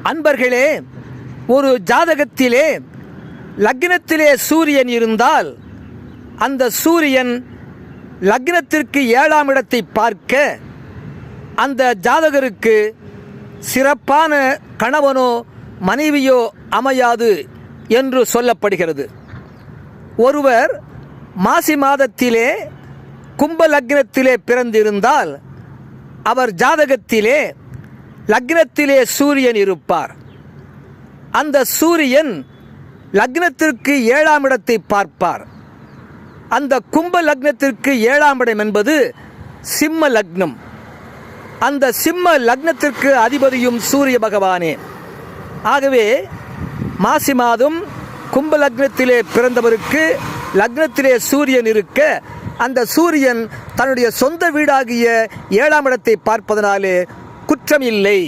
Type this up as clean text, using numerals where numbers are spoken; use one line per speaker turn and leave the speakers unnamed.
அன்பர்களே, ஒரு ஜாதகத்திலே லக்னத்திலே சூரியன் இருந்தால் அந்த சூரியன் லக்னத்திற்கு 7ஆம் இடத்தை பார்க்க அந்த ஜாதகருக்கு சிறப்பான கணவனோ மனைவியோ அமையாது என்று சொல்லப்படுகிறது. ஒருவர் மாசி மாதத்திலே கும்ப லக்னத்திலே பிறந்திருந்தால் அவர் ஜாதகத்திலே லக்னத்திலே சூரியன் இருப்பார். அந்த சூரியன் லக்னத்திற்கு 7ஆம் இடத்தை பார்ப்பார். அந்த கும்ப லக்னத்திற்கு 7ஆம் இடம் என்பது சிம்ம லக்னம். அந்த சிம்ம லக்னத்திற்கு அதிபதியும் சூரிய பகவானே. ஆகவே மாசி மாதம் கும்ப லக்னத்திலே பிறந்தவருக்கு லக்னத்திலே சூரியன் இருக்க அந்த சூரியன் தன்னுடைய சொந்த வீடாகிய 7ஆம் இடத்தை பார்ப்பதனாலே குற்றம் இல்லை.